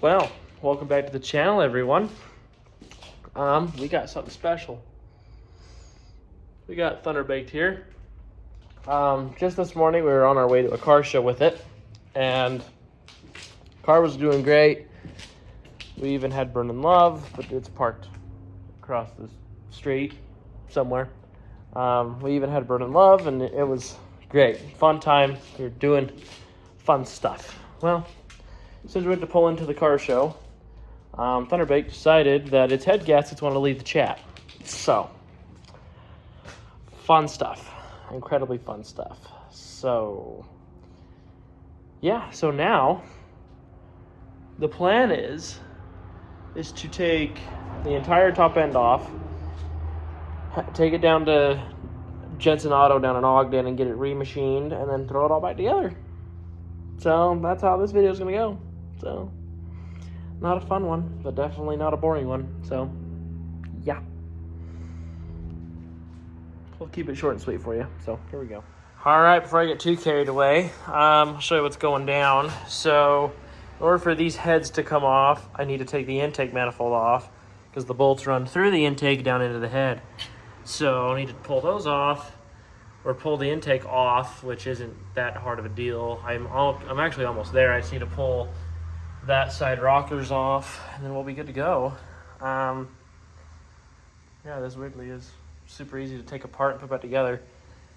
Well, welcome back to the channel, everyone. We got something special. We got Thunder Baked here. Just this morning, we were on our way to a car show with it, and car was doing great. We even had Burning Love, but it's parked across the street somewhere. We even had Burning Love, and it was great. Fun time. We were doing fun stuff. Well, as soon as we went to pull into the car show, Thunder Baked decided that its head gaskets wanted to leave the chat. So, fun stuff. Incredibly fun stuff. So, yeah. So now, the plan is to take the entire top end off, take it down to Jensen Auto down in Ogden and get it remachined, and then throw it all back together. So, that's how this video is going to go. So, not a fun one, but definitely not a boring one. So, yeah. We'll keep it short and sweet for you. So, here we go. All right, before I get too carried away, I'll show you what's going down. So, in order for these heads to come off, I need to take the intake manifold off because the bolts run through the intake down into the head. So, I need to pull those off or pull the intake off, which isn't that hard of a deal. I'm actually almost there. I just need to pull that side rockers off, and then we'll be good to go. Yeah, this Wiggly is super easy to take apart and put back together.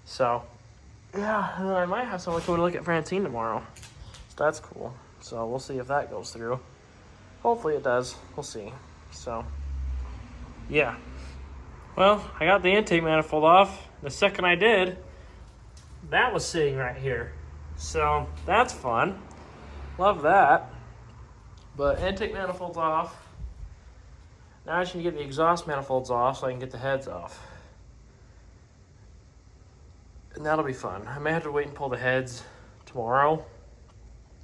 So, yeah, and then I might have someone come to look at Francine tomorrow. So that's cool. So we'll see if that goes through. Hopefully it does. We'll see. So, yeah. Well, I got the intake manifold off. The second I did, that was sitting right here. So, that's fun. Love that. But intake manifold's off. Now I just need to get the exhaust manifolds off so I can get the heads off. And that'll be fun. I may have to wait and pull the heads tomorrow,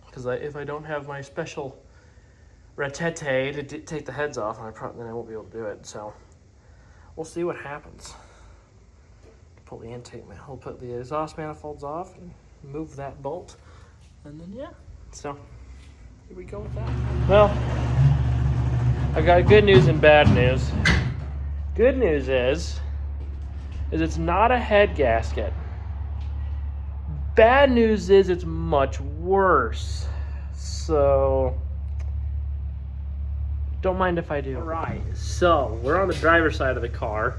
because if I don't have my special ratete to take the heads off, then I won't be able to do it. So we'll see what happens. Pull the intake manifold, we'll put the exhaust manifolds off and move that bolt, and then yeah. So here we go with that. Well, I've got good news and bad news. Good news is it's not a head gasket. Bad news is it's much worse. So, don't mind if I do. All right, so we're on the driver's side of the car,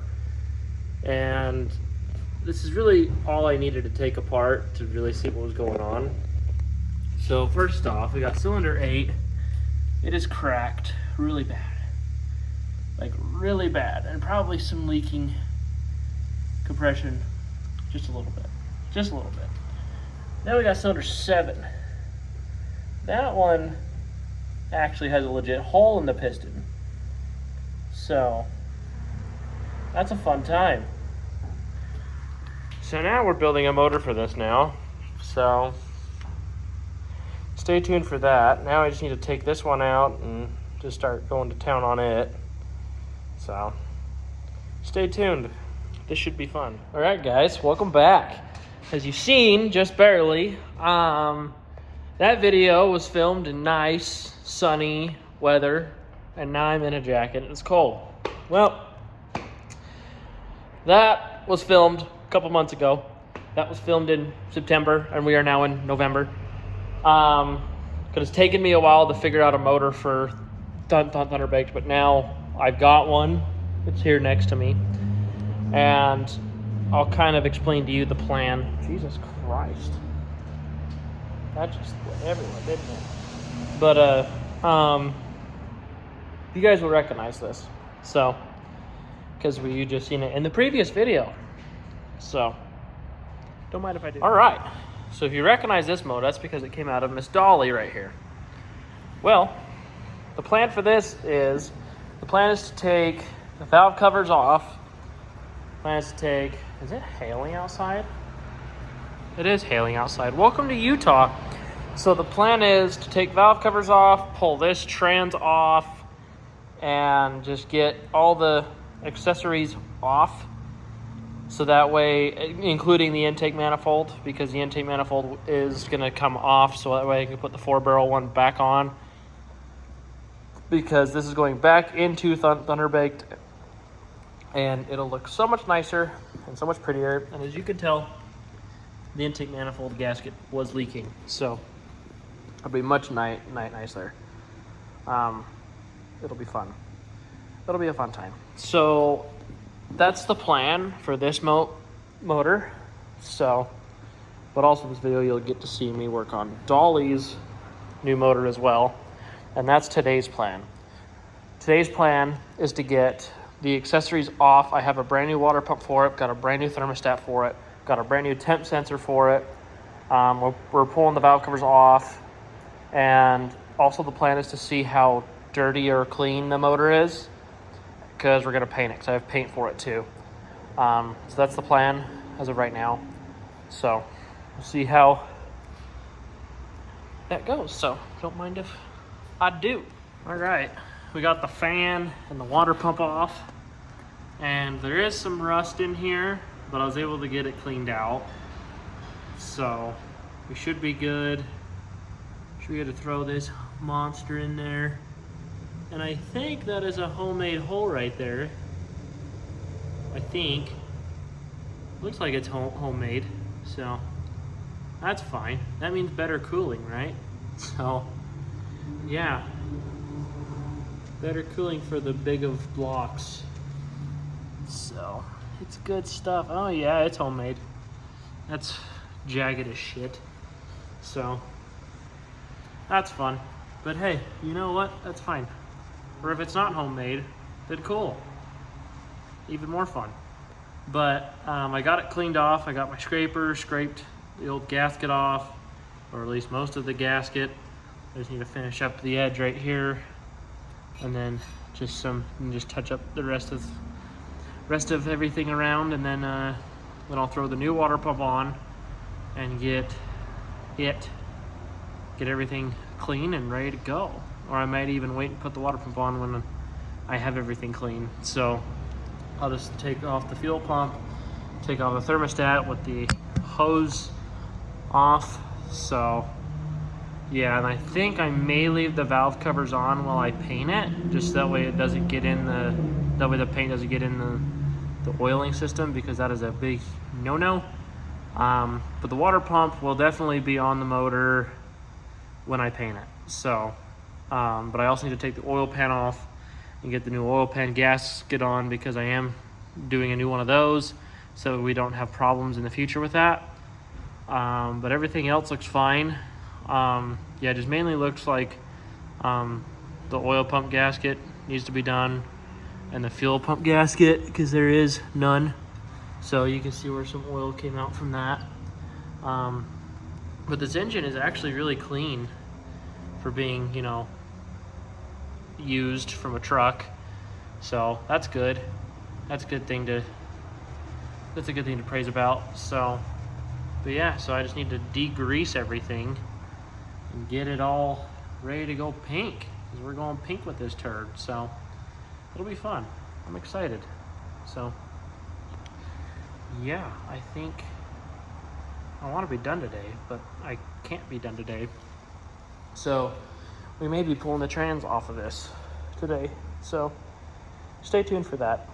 and this is really all I needed to take apart to really see what was going on. So first off, we got cylinder 8. It is cracked really bad. Like really bad. And probably some leaking compression. Just a little bit. Just a little bit. Now we got cylinder 7. That one actually has a legit hole in the piston. So that's a fun time. So now we're building a motor for this now. So stay tuned for that. Now I just need to take this one out and just start going to town on it. So, stay tuned. This should be fun. All right, guys, welcome back. As you've seen, just barely, that video was filmed in nice, sunny weather, and now I'm in a jacket and it's cold. Well, that was filmed a couple months ago. That was filmed in September, and we are now in November. Because it's taken me a while to figure out a motor for Thunder Baked, but now I've got one. It's here next to me, and I'll kind of explain to you the plan. Jesus Christ, that just went everywhere, didn't it? But you guys will recognize this, so because you just seen it in the previous video. So don't mind if I do. All right. So if you recognize this motor, that's because it came out of Miss Dolly right here. Well, the plan for this is, to take the valve covers off. The plan is to take, is it hailing outside? It is hailing outside. Welcome to Utah. So the plan is to take valve covers off, pull this trans off, and just get all the accessories off. So that way, including the intake manifold, because the intake manifold is going to come off, so that way I can put the 4-barrel one back on. because this is going back into Thunder Baked, and it'll look so much nicer and so much prettier. And as you can tell, the intake manifold gasket was leaking, so it'll be much nicer. It'll be fun. It'll be a fun time. So that's the plan for this motor. So, but also this video, you'll get to see me work on Dolly's new motor as well. And that's today's plan. Today's plan is to get the accessories off. I have a brand new water pump for it, got a brand new thermostat for it, got a brand new temp sensor for it. We're pulling the valve covers off. And also the plan is to see how dirty or clean the motor is, because we're gonna paint it, because I have paint for it too. So that's the plan as of right now. So we'll see how that goes. So don't mind if I do. All right, we got the fan and the water pump off, and there is some rust in here, but I was able to get it cleaned out. So we should be good. Should be able to throw this monster in there. And I think that is a homemade hole right there. I think. Looks like it's homemade, so that's fine. That means better cooling, right? So, yeah. Better cooling for the big of blocks. So, it's good stuff. Oh yeah, it's homemade. That's jagged as shit. So, that's fun. But hey, you know what? That's fine. Or if it's not homemade, then cool. Even more fun. But I got it cleaned off. I got my scraper, scraped the old gasket off, or at least most of the gasket. I just need to finish up the edge right here, and then just touch up the rest of everything around, and then I'll throw the new water pump on and get everything clean and ready to go. Or I might even wait and put the water pump on when I have everything clean. So I'll just take off the fuel pump, take off the thermostat with the hose off. So yeah, and I think I may leave the valve covers on while I paint it, just that way it doesn't get in that way the paint doesn't get in the oiling system, because that is a big no-no. But the water pump will definitely be on the motor when I paint it. So, but I also need to take the oil pan off and get the new oil pan gasket on, because I am doing a new one of those, so we don't have problems in the future with that. But everything else looks fine. Yeah, just mainly looks like the oil pump gasket needs to be done, and the fuel pump gasket, because there is none. So you can see where some oil came out from that. But this engine is actually really clean for being, you know, used from a truck. So that's good. That's a good thing to praise about. So, but yeah, so I just need to degrease everything and get it all ready to go pink, because we're going pink with this turd. So it'll be fun. I'm excited. So yeah, I think I want to be done today, but I can't be done today. So we may be pulling the trans off of this today. So stay tuned for that.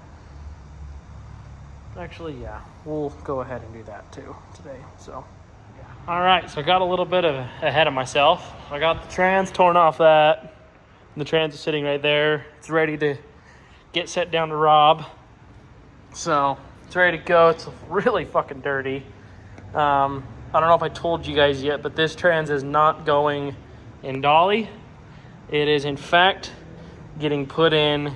Actually, yeah, we'll go ahead and do that too today. So yeah. All right, so I got a little bit ahead of myself. I got the trans torn off that. The trans is sitting right there. It's ready to get set down to Rob. So it's ready to go. It's really fucking dirty. I don't know if I told you guys yet, but this trans is not going in Dolly. It is in fact getting put in,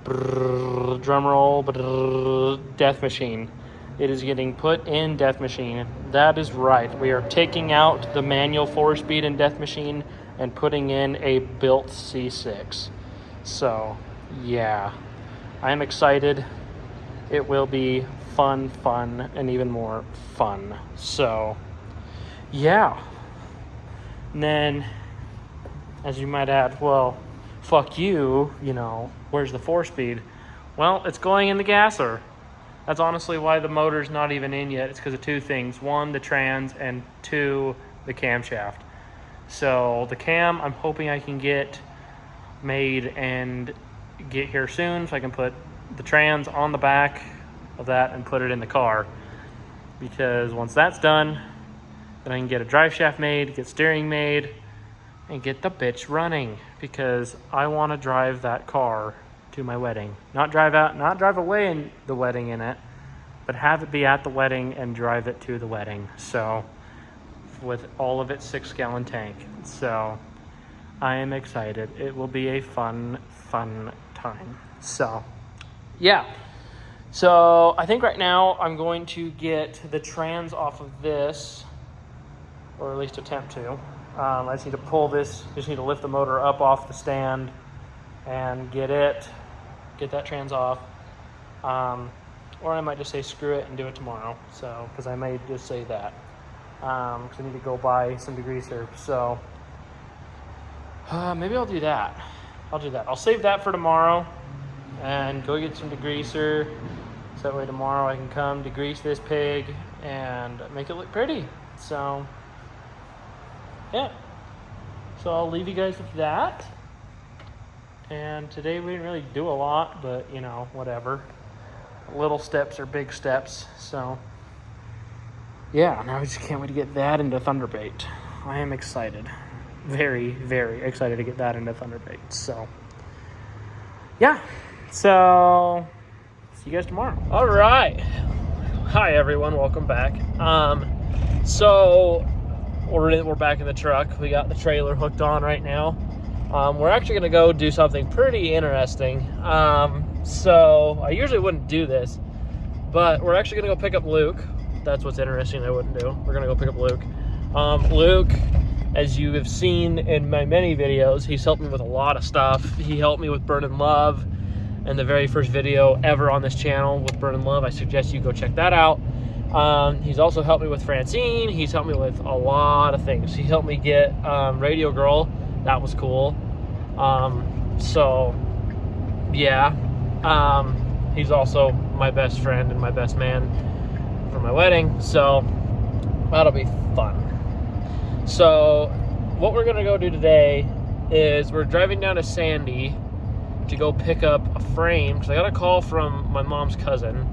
drum roll, Death Machine. It is getting put in Death Machine. That is right. We are taking out the manual 4-speed in Death Machine and putting in a built C6. So yeah, I'm excited. It will be fun, and even more fun. So yeah. And then, as you might add, well, fuck you, you know, where's the 4-speed? Well, it's going in the gasser. That's honestly why the motor's not even in yet. It's because of two things. One, the trans, and two, the camshaft. So the cam, I'm hoping I can get made and get here soon so I can put the trans on the back of that and put it in the car, because once that's done, then I can get a drive shaft made, get steering made, and get the bitch running, because I want to drive that car to my wedding. Not drive away in the wedding in it, but have it be at the wedding and drive it to the wedding. So with all of its 6-gallon tank. So I am excited. It will be a fun time. So yeah. So I think right now I'm going to get the trans off of this, or at least attempt to. I just need to pull this, just need to lift the motor up off the stand and get that trans off. Or I might just say screw it and do it tomorrow. So, because I may just say that. Because I need to go buy some degreaser. So maybe I'll do that. I'll save that for tomorrow and go get some degreaser. So that way tomorrow I can come degrease this pig and make it look pretty. So yeah. So I'll leave you guys with that. And today we didn't really do a lot, but you know, whatever. Little steps are big steps. So yeah, now I just can't wait to get that into Thunderbait. I am excited. Very, very excited to get that into Thunderbait. So yeah. So see you guys tomorrow. All right. Hi everyone, welcome back. So we're back in the truck. We got the trailer hooked on right now. We're actually gonna go do something pretty interesting. So I usually wouldn't do this, but we're actually gonna go pick up Luke. That's what's interesting I wouldn't do. We're gonna go pick up Luke. Luke, as you have seen in my many videos, he's helped me with a lot of stuff. He helped me with Burnin' Love in the very first video ever on this channel with Burnin' Love. I suggest you go check that out. He's also helped me with Francine. He's helped me with a lot of things. He helped me get Radio Girl. That was cool. So yeah. He's also my best friend and my best man for my wedding. So that'll be fun. So what we're gonna go do today is we're driving down to Sandy to go pick up a frame, because I got a call from my mom's cousin,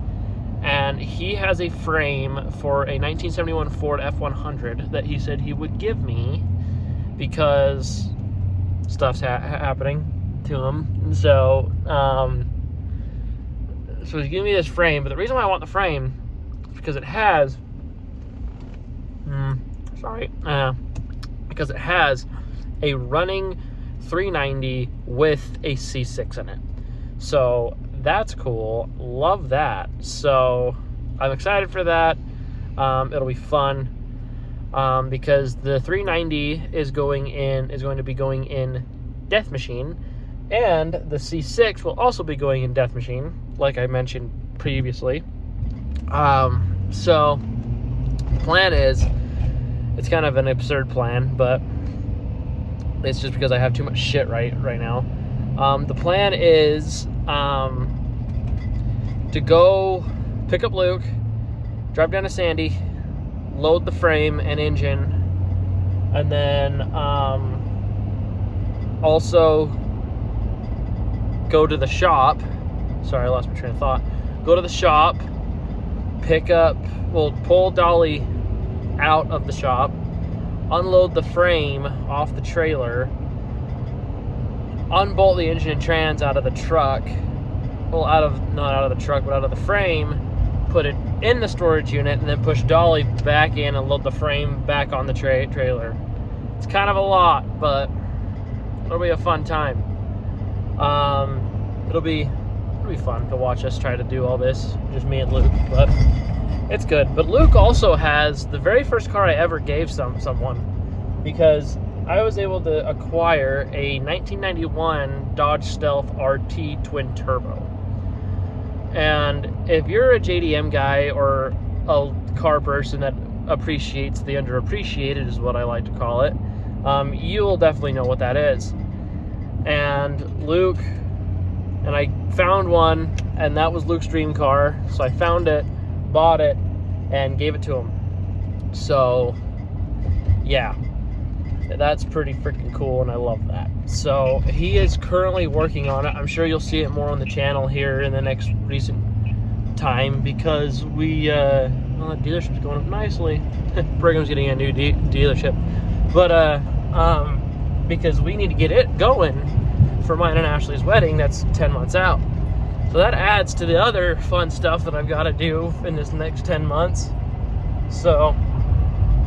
and he has a frame for a 1971 Ford F100 that he said he would give me because stuff's happening to him. And so he's giving me this frame, but the reason why I want the frame is because it has because it has a running 390 with a C6 in it. So that's cool. Love that. So I'm excited for that. It'll be fun because the 390 is going to be going in Death Machine, and the C6 will also be going in Death Machine, like I mentioned previously. So the plan is, it's kind of an absurd plan, but it's just because I have too much shit right now. The plan is to go pick up Luke, drive down to Sandy, load the frame and engine, and then also go to the shop. Sorry, I lost my train of thought. Go to the shop, pull Dolly out of the shop, unload the frame off the trailer, unbolt the engine and trans out of the truck, not out of the truck, but out of the frame, put it in the storage unit, and then push Dolly back in and load the frame back on the trailer. It's kind of a lot, but it'll be a fun time. It'll be fun to watch us try to do all this, just me and Luke, but it's good. But Luke also has the very first car I ever gave someone, because I was able to acquire a 1991 Dodge Stealth RT twin turbo. And if you're a JDM guy or a car person that appreciates the underappreciated, is what I like to call it, you'll definitely know what that is. And Luke and I found one, and that was Luke's dream car. So I found it, bought it, and gave it to him. So yeah, That's pretty freaking cool, and I love that. So he is currently working on it. I'm sure you'll see it more on the channel here in the next recent time, because we well, the dealership's going up nicely. Brigham's getting a new dealership, but because we need to get it going for mine and Ashley's wedding. That's 10 months out, so that adds to the other fun stuff that I've got to do in this next 10 months. So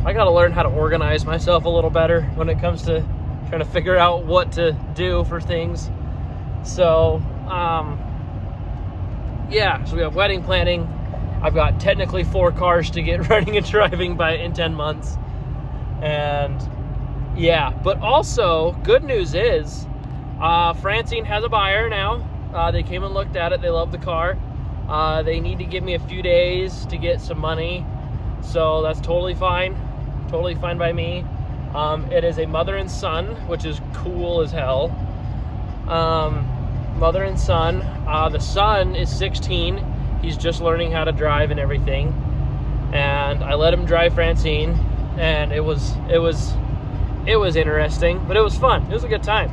I got to learn how to organize myself a little better when it comes to trying to figure out what to do for things. So yeah, so we have wedding planning. I've got technically 4 cars to get running and driving in 10 months. And yeah, but also good news is Francine has a buyer now. They came and looked at it. They love the car. They need to give me a few days to get some money. So that's totally fine. Totally fine by me. It is a mother and son, which is cool as hell. Mother and son. The son is 16. He's just learning how to drive and everything. And I let him drive Francine, and it was interesting, but it was fun. It was a good time.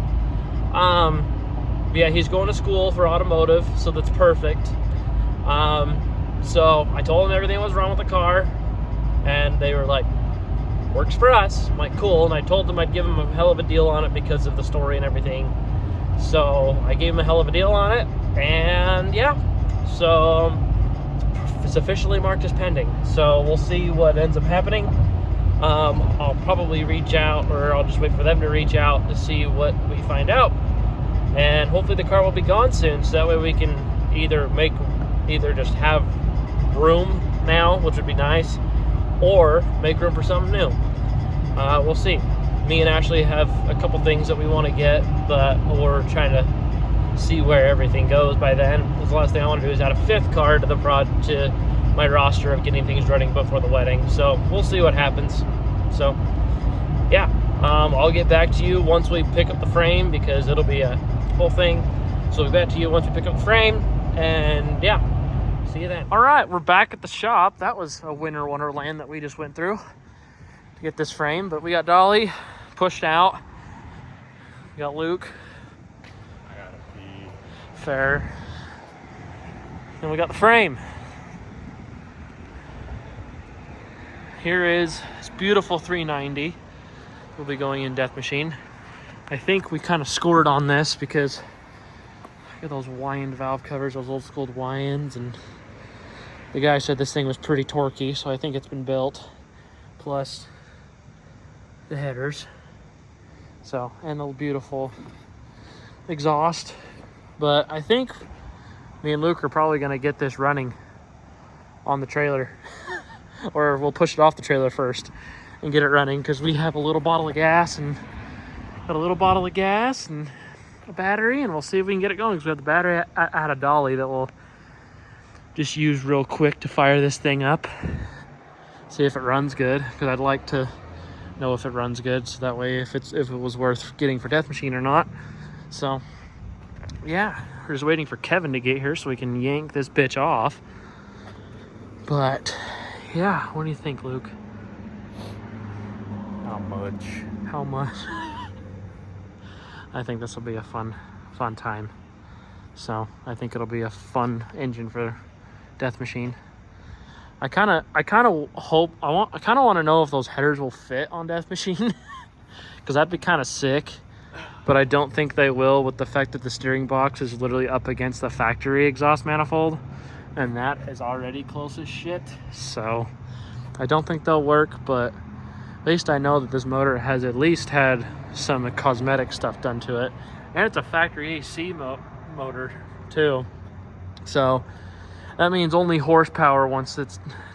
Yeah, he's going to school for automotive, so that's perfect. So I told him everything was wrong with the car, and they were like, works for us. I'm like, cool. And I told them I'd give him a hell of a deal on it because of the story and everything. So I gave him a hell of a deal on it, and yeah, so it's officially marked as pending. So we'll see what ends up happening. I'll probably reach out, or I'll just wait for them to reach out to see what we find out, and hopefully the car will be gone soon, so that way we can either just have room now, which would be nice, or make room for something new. We'll see. Me and Ashley have a couple things that we want to get, but we're trying to see where everything goes by then. The last thing I want to do is add a 5th car to to my roster of getting things running before the wedding. So we'll see what happens. So yeah, I'll get back to you once we pick up the frame, because it'll be a whole thing. So we'll be back to you once we pick up the frame, and yeah, see you then. All right, we're back at the shop. That was a winter wonderland that we just went through to get this frame, but we got Dolly pushed out. We got Luke. I gotta pee. Fair. Then we got the frame. Here is this beautiful 390. We'll be going in Death Machine. I think we kind of scored on this because look at those wind valve covers, those old school winds, and the guy said this thing was pretty torquey, so I think it's been built. Plus the headers. So, and the beautiful exhaust. But I think me and Luke are probably gonna get this running on the trailer. Or we'll push it off the trailer first and get it running, because we have a little bottle of gas and a battery, and we'll see if we can get it going, because we have the battery. I had a dolly that we'll just use real quick to fire this thing up, see if it runs good, because I'd like to know if it runs good, so that way if it was worth getting for Death Machine or not. So yeah, we're just waiting for Kevin to get here so we can yank this bitch off. But yeah, what do you think, Luke? How much? I think this will be a fun time. So I think it'll be a fun engine for Death Machine. I kind of want to know if those headers will fit on Death Machine, because that'd be kind of sick. But I don't think they will, with the fact that the steering box is literally up against the factory exhaust manifold, and that is already close as shit. So I don't think they'll work, but at least I know that this motor has at least had some cosmetic stuff done to it, and it's a factory AC motor too. So that means only horsepower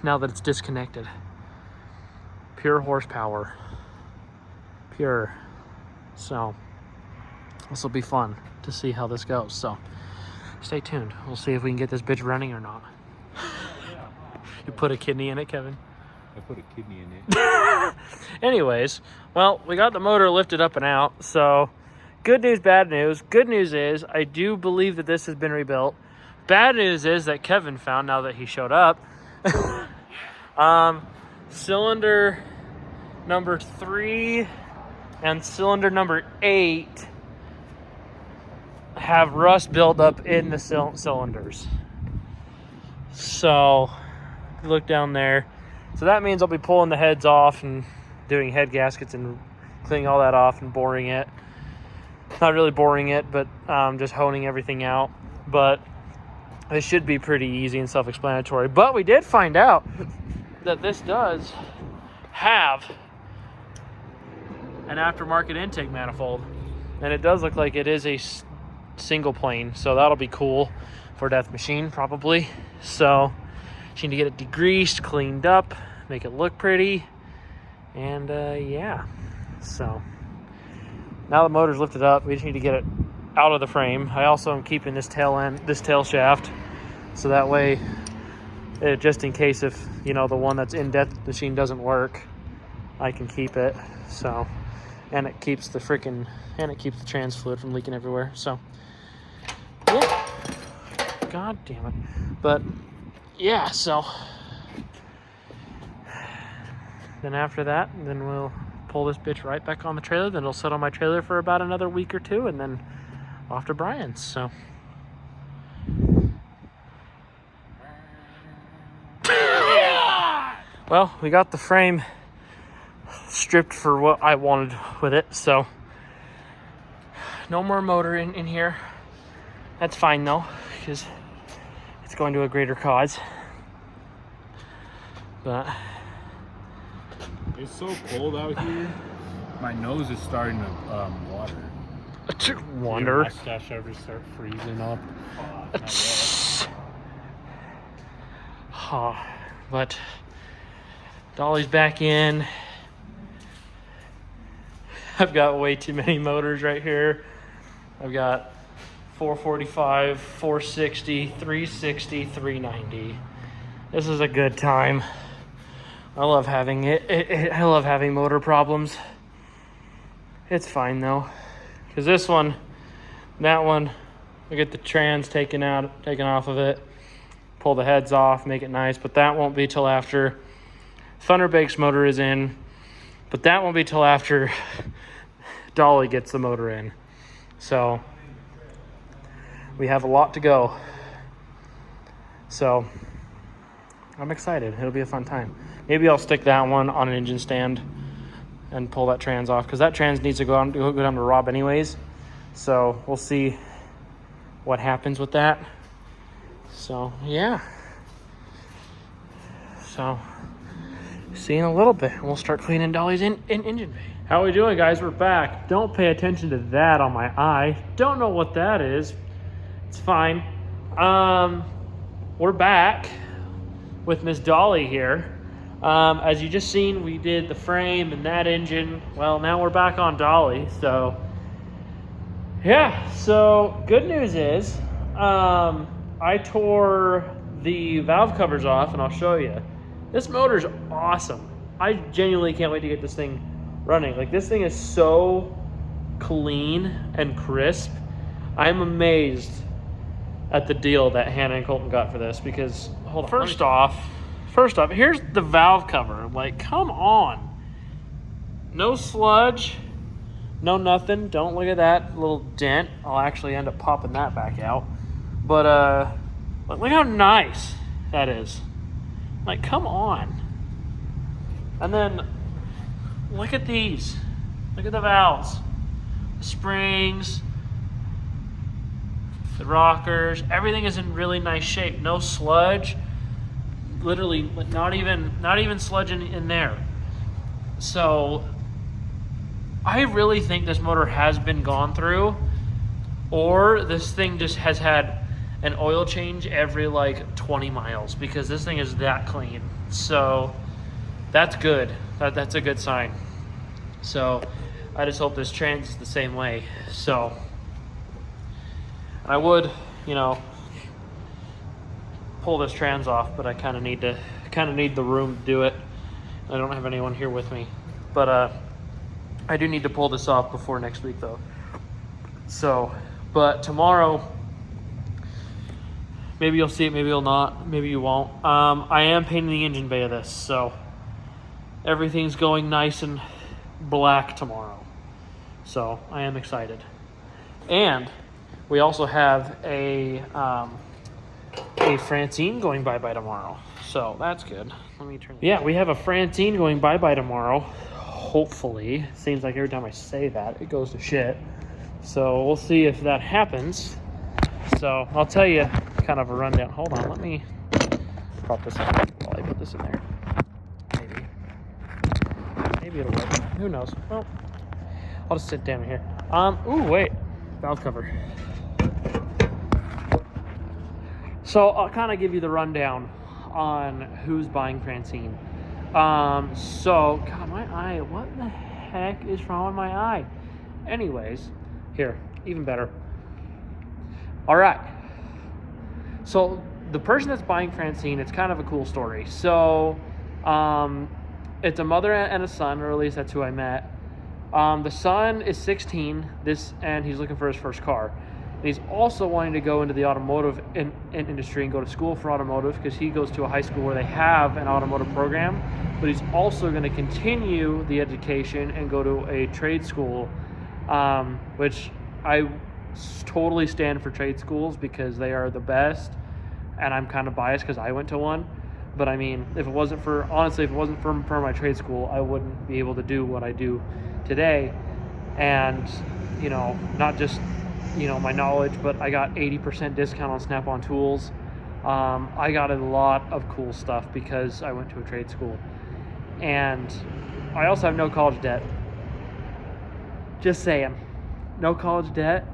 now that it's disconnected. Pure horsepower. Pure. So this will be fun to see how this goes. So stay tuned. We'll see if we can get this bitch running or not. You put a kidney in it, Kevin? I put a kidney in it. Anyways, well, we got the motor lifted up and out. So good news, bad news. Good news is I do believe that this has been rebuilt. Bad news is that Kevin found, now that he showed up, cylinder number 3 and cylinder number 8 have rust buildup in the cylinders. So look down there. So that means I'll be pulling the heads off and doing head gaskets and cleaning all that off and boring it. Not really boring it, but just honing everything out. But it should be pretty easy and self-explanatory. But we did find out that this does have an aftermarket intake manifold, and it does look like it is a single plane, so that'll be cool for Death Machine probably. So just need to get it degreased, cleaned up, make it look pretty, and yeah. So now the motor's lifted up, we just need to get it out of the frame. I also am keeping this tail shaft, so that way, just in case if the one that's in Death Machine doesn't work, I can keep it. So, and it keeps the trans fluid from leaking everywhere. So, yeah. God damn it. But yeah, so then after that, then we'll pull this bitch right back on the trailer. Then it'll sit on my trailer for about another week or two, and then off to Brian's. So well, we got the frame stripped for what I wanted with it, so no more motor in here. That's fine though, because it's going to a greater cause. But It's so cold out here. My nose is starting to water. wonder. Your mustache ever start freezing up? But Dolly's back in. I've got way too many motors right here. I've got 445, 460, 360, 390. This is a good time. I love having it. I love having motor problems. It's fine though, because this one, that one, I get the trans taken off of it, pull the heads off, make it nice. But that won't be till after Thunderbake's motor is in. But that won't be till after Dolly gets the motor in. So we have a lot to go. So I'm excited. It'll be a fun time. Maybe I'll stick that one on an engine stand and pull that trans off, because that trans needs to go down to Rob anyways. So we'll see what happens with that. So yeah. So see you in a little bit. We'll start cleaning Dolly's engine bay. How are we doing, guys? We're back. Don't pay attention to that on my eye. Don't know what that is. It's fine. We're back with Miss Dolly here. As you just seen, we did the frame and that engine. Well, now we're back on Dolly. So yeah, so good news is I tore the valve covers off, and I'll show you. This motor's awesome. I genuinely can't wait to get this thing running. Like, this thing is so clean and crisp. I'm amazed at the deal that Hannah and Colton got for this, because first off, here's the valve cover. Like, come on. No sludge, no nothing. Don't look at that little dent. I'll actually end up popping that back out. But look how nice that is. Like, come on. And then look at these. Look at the valves, the springs, the rockers. Everything is in really nice shape. No sludge. Literally, not even sludge in there. So I really think this motor has been gone through, or this thing just has had an oil change every like 20 miles, because this thing is that clean. So that's good. That's a good sign. So I just hope this trans is the same way. So I would, pull this trans off, but I kind of need the room to do it. I don't have anyone here with me, but I do need to pull this off before next week though. So, but tomorrow, maybe you'll see it, maybe you'll not, maybe you won't. I am painting the engine bay of this, so everything's going nice and black tomorrow. So I am excited. And we also have a Francine going bye-bye tomorrow. So that's good. Let me turn. Yeah, we have a Francine going bye-bye tomorrow. Hopefully. Seems like every time I say that, it goes to shit. So we'll see if that happens. So I'll tell you kind of a rundown. Hold on, let me prop this up while I put this in there. Maybe it'll work. Who knows? Well, I'll just sit down here. Ooh, wait. Valve cover. So I'll kind of give you the rundown on who's buying Francine. So, God, my eye, what the heck is wrong with my eye? Anyways, here, even better. All right. So the person that's buying Francine, it's kind of a cool story. So, it's a mother and a son, or at least that's who I met. The son is 16, and he's looking for his first car. And he's also wanting to go into the automotive industry and go to school for automotive, because he goes to a high school where they have an automotive program. But he's also going to continue the education and go to a trade school, which I totally stand for trade schools because they are the best. And I'm kind of biased because I went to one. But I mean, if it wasn't for my trade school, I wouldn't be able to do what I do today. And, you know, not just, you know, my knowledge, but I got 80% discount on Snap-on tools. I got a lot of cool stuff because I went to a trade school. And I also have no college debt. Just saying. No college debt.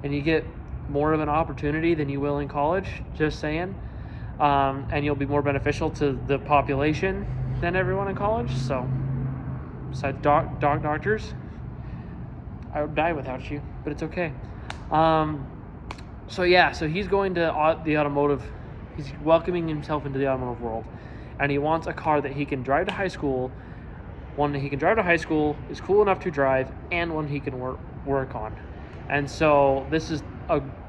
And you get more of an opportunity than you will in college. Just saying. And you'll be more beneficial to the population than everyone in college. So, besides doctors, I would die without you, but it's okay. So he's going to the automotive. He's welcoming himself into the automotive world, and he wants a car that he can drive to high school. One that he can drive to high school, is cool enough to drive, and one he can work on. And so this is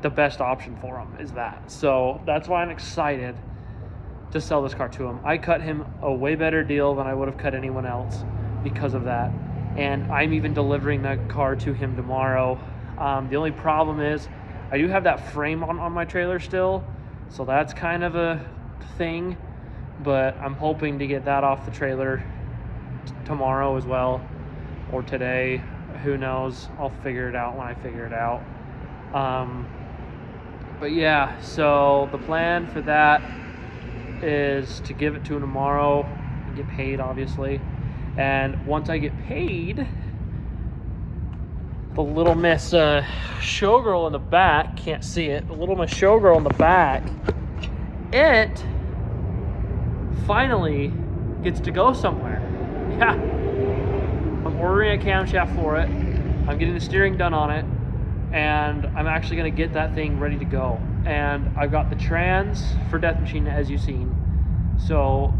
the best option for him, is that. So that's why I'm excited to sell this car to him. I cut him a way better deal than I would have cut anyone else because of that. And I'm even delivering that car to him tomorrow. The only problem is I do have that frame on my trailer still, so that's kind of a thing. But I'm hoping to get that off the trailer tomorrow as well, or today. Who knows? I'll figure it out when I figure it out. But yeah, so the plan for that is to give it to him tomorrow and get paid, obviously. And once I get paid, the little Miss Showgirl in the back, can't see it, the little Miss Showgirl in the back, it finally gets to go somewhere. Yeah. I'm ordering a camshaft for it. I'm getting the steering done on it. And I'm actually going to get that thing ready to go. And I've got the trans for Death Machine, as you've seen. So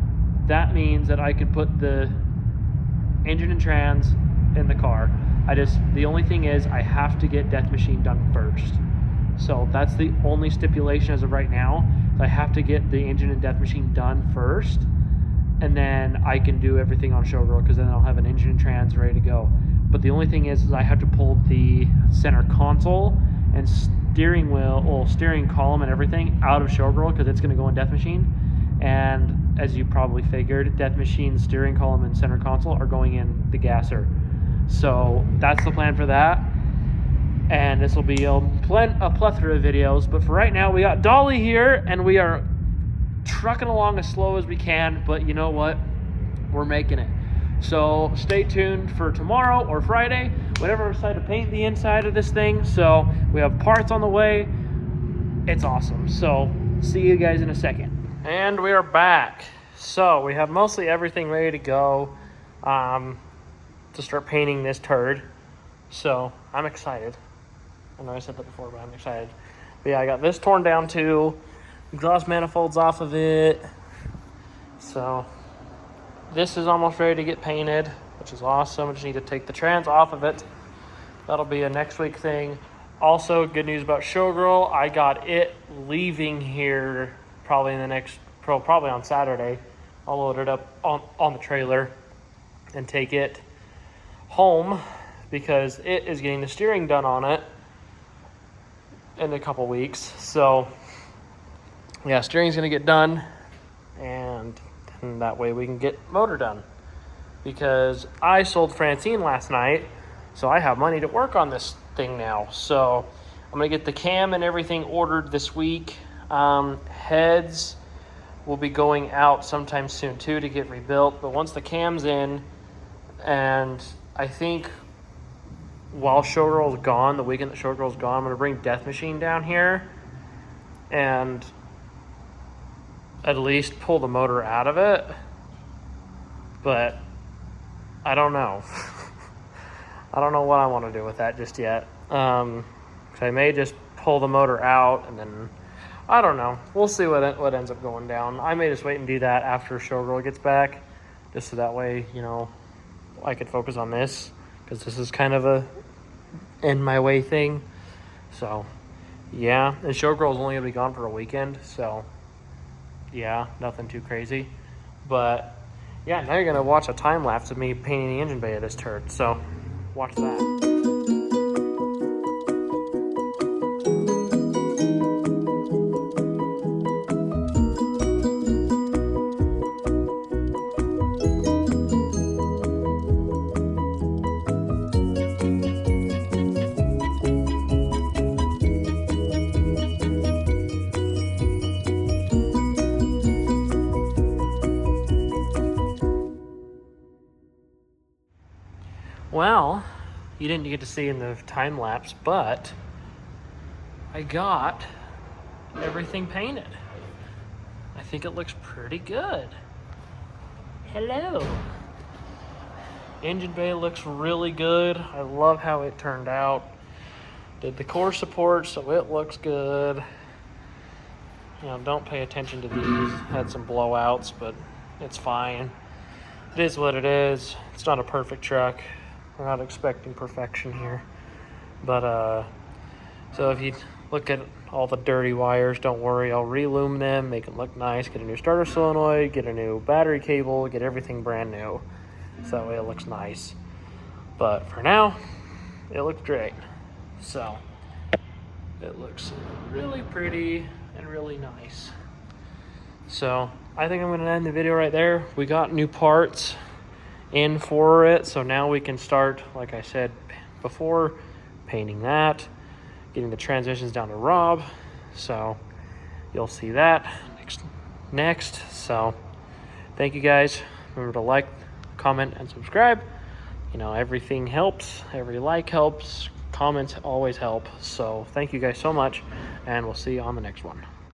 that means that I could put the engine and trans in the car. The only thing is I have to get Death Machine done first. So that's the only stipulation as of right now. I have to get the engine and Death Machine done first. And then I can do everything on Showgirl, because then I'll have an engine and trans ready to go. But the only thing is I have to pull the center console and steering column and everything out of Showgirl, because it's going to go in Death Machine. And as you probably figured, Death Machine's steering column and center console are going in the gasser. So that's the plan for that. And this will be a plethora of videos. But for right now, we got Dolly here, and we are trucking along as slow as we can. But you know what? We're making it. So stay tuned for tomorrow or Friday, whenever we decide to paint the inside of this thing. So we have parts on the way. It's awesome. So see you guys in a second. And we are back. So we have mostly everything ready to go to start painting this turd. So I'm excited. I know I said that before, but I'm excited. But yeah, I got this torn down too. Exhaust manifolds off of it. So this is almost ready to get painted, which is awesome. I just need to take the trans off of it. That'll be a next week thing. Also, good news about Showgirl. I got it leaving here probably on Saturday. I'll load it up on the trailer and take it home because it is getting the steering done on it in a couple weeks. So yeah, steering's gonna get done, and then that way we can get motor done. Because I sold Francine last night, so I have money to work on this thing now. So I'm gonna get the cam and everything ordered this week. Heads will be going out sometime soon too to get rebuilt. But once the cam's in, and I think while Showgirl's gone, the weekend that Showgirl's gone, I'm gonna bring Death Machine down here and at least pull the motor out of it. But I don't know. I don't know what I want to do with that just yet. So I may just pull the motor out and then, I don't know. We'll see what ends up going down. I may just wait and do that after Showgirl gets back, just so that way, you know, I could focus on this, because this is kind of a in my way thing. So yeah, and Showgirl's only gonna be gone for a weekend, so yeah, nothing too crazy. But yeah, now you're gonna watch a time lapse of me painting the engine bay of this turd. So watch that. Well, you didn't get to see in the time lapse, but I got everything painted. I think it looks pretty good. Hello. Engine bay looks really good. I love how it turned out. Did the core support, so it looks good. You know, don't pay attention to these. Had some blowouts, but it's fine. It is what it is. It's not a perfect truck. We're not expecting perfection here. But, so if you look at all the dirty wires, don't worry. I'll relume them, make them look nice, get a new starter solenoid, get a new battery cable, get everything brand new. So that way it looks nice. But for now, it looks great. So, it looks really pretty and really nice. So, I think I'm going to end the video right there. We got new parts in for it, so now we can start, like I said before, painting that, getting the transmissions down to Rob. So you'll see that next. So thank you guys. Remember to like, comment, and subscribe. You know, everything helps. Every like helps. Comments always help. So thank you guys so much, and we'll see you on the next one.